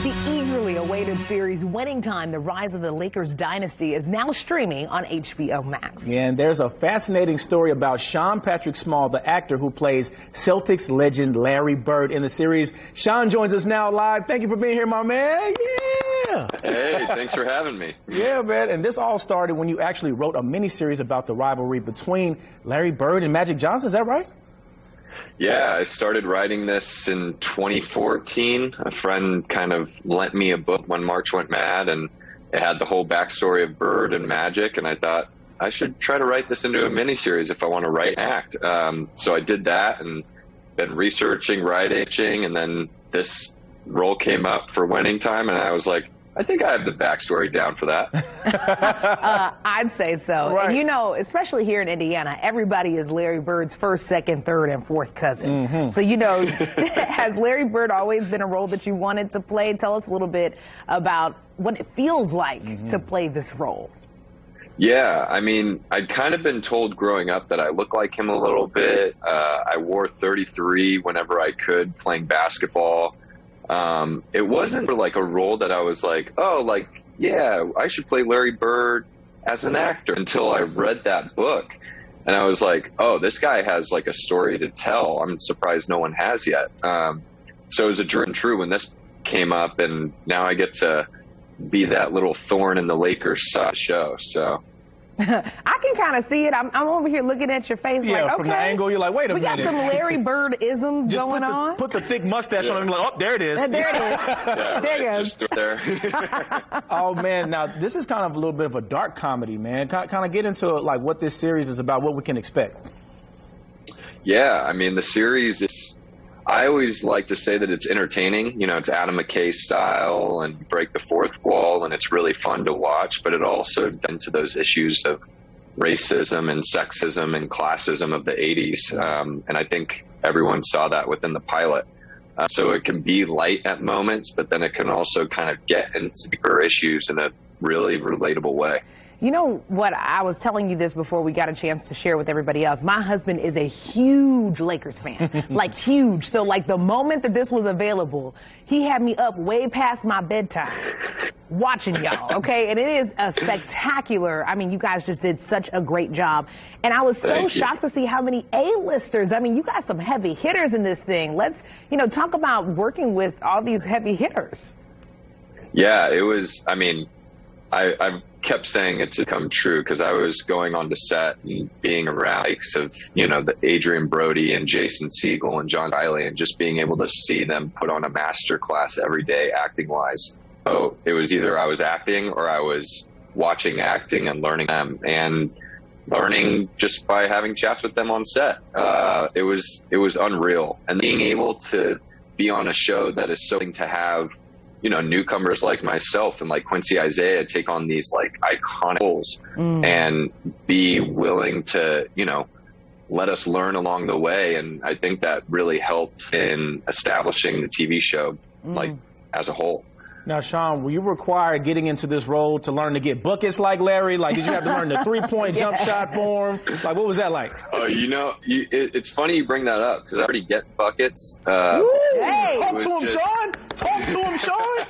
The eagerly awaited series Winning Time, The Rise of the Lakers Dynasty, is now streaming on HBO Max. Yeah, and there's a fascinating story about Sean Patrick Small, the actor who plays Celtics legend Larry Bird in the series. Sean joins us now live. Thank you for being here, my man. Yeah. Hey, thanks for having me. Yeah, man. And this all started when you actually wrote a miniseries about the rivalry between Larry Bird and Magic Johnson. Is that right? Yeah, I started writing this in 2014. A friend kind of lent me a book when March went mad, and it had the whole backstory of Bird and Magic, and I thought I should try to write this into a miniseries if I want to write and act. So I did that and been researching, writing, and then this role came up for Winning Time, and I was like, I think I have the backstory down for that. I'd say so. Right. And you know, especially here in Indiana, everybody is Larry Bird's first, second, third, and fourth cousin. Mm-hmm. So, you know, has Larry Bird always been a role that you wanted to play? Tell us a little bit about what it feels like to play this role. Yeah, I mean, I'd kind of been told growing up that I look like him a little bit. I wore 33 whenever I could playing basketball. It wasn't like a role that I was like, oh, like, yeah, I should play Larry Bird as an actor, until I read that book. And I was like, oh, this guy has like a story to tell. I'm surprised no one has yet. So it was a dream true when this came up, and now I get to be that little thorn in the Lakers show. So I can kind of see it. I'm over here looking at your face like, okay. From the angle, you're like, wait a minute. We got some Larry Bird isms Just going on. Put the thick mustache on him, like, oh, there it is. There it is. yeah, There right, it goes. just there. Oh, man. Now, this is kind of a little bit of a dark comedy, man. Kind of get into like what this series is about, what we can expect. Yeah, I mean, the series is, I always like to say that it's entertaining. You know, it's Adam McKay style and break the fourth wall, and it's really fun to watch, but it also gets into those issues of racism and sexism and classism of the 80s. And I think everyone saw that within the pilot. So it can be light at moments, but then it can also kind of get into deeper issues in a really relatable way. You know what? I was telling you this before we got a chance to share with everybody else. My husband is a huge Lakers fan, like huge. So like the moment that this was available, he had me up way past my bedtime watching y'all. Okay. And it is a spectacular. I mean, you guys just did such a great job. And I was so shocked to see how many A-listers. I mean, you got some heavy hitters in this thing. Let's, you know, talk about working with all these heavy hitters. Yeah, it was, I mean, I've kept saying it's come true because I was going on to set and being around likes of, you know, the Adrian Brody and Jason Segel and John Riley, and just being able to see them put on a master class every day acting wise. So it was either I was acting or I was watching acting and learning them, and learning just by having chats with them on set. It was unreal. And being able to be on a show that is so to have, you know, newcomers like myself and like Quincy Isaiah take on these like iconic roles and be willing to, you know, let us learn along the way. And I think that really helped in establishing the TV show, like as a whole. Now, Sean, were you required getting into this role to learn to get buckets like Larry? Like, did you have to learn the three-point jump shot for him? Like, what was that like? Oh, you know, it's funny you bring that up because I already get buckets. Hey! Talk to him, Sean! Talk to him, Sean!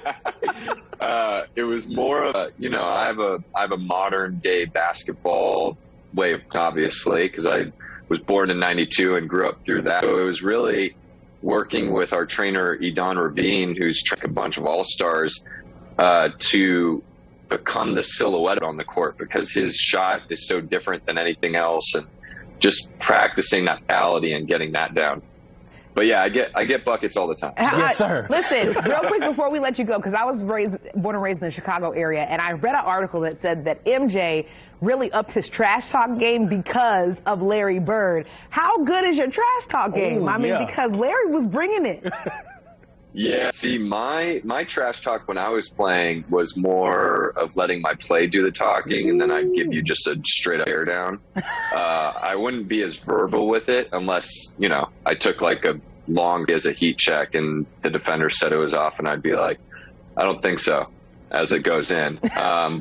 It was more of a, you know, I have a modern day basketball way of, obviously, because I was born in '92 and grew up through that. So it was really working with our trainer, Edon Ravine, who's trained a bunch of all-stars, to become the silhouette on the court, because his shot is so different than anything else, and just practicing that quality and getting that down. But yeah, I get buckets all the time. Yes, sir. Listen, real quick before we let you go, because I was born and raised in the Chicago area, and I read an article that said that MJ really upped his trash talk game because of Larry Bird. How good is your trash talk game? I mean, because Larry was bringing it. Yeah, see, my trash talk when I was playing was more of letting my play do the talking, and then I'd give you just a straight up tear down. I wouldn't be as verbal with it unless, you know, I took like a long as a heat check and the defender said it was off, and I'd be like, I don't think so, as it goes in.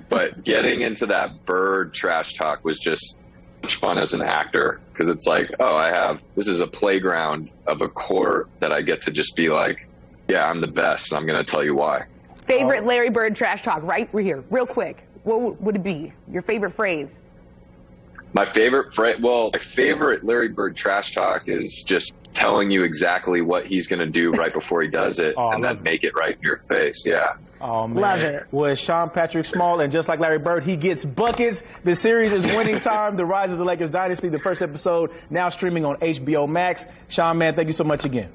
But getting into that Bird trash talk was just much fun as an actor, because it's like, oh, this is a playground of a court that I get to just be like, yeah, I'm the best, and I'm going to tell you why. Favorite Larry Bird trash talk, right? We're here, real quick. What would it be? Your favorite phrase? My favorite phrase, well, my favorite Larry Bird trash talk is just telling you exactly what he's going to do right before he does it, and then make it right in your face. Yeah. Oh, man. Love it. Was Sean Patrick Small, and just like Larry Bird, he gets buckets. The series is Winning Time, The Rise of the Lakers Dynasty. The first episode now streaming on HBO Max. Sean, man, thank you so much again.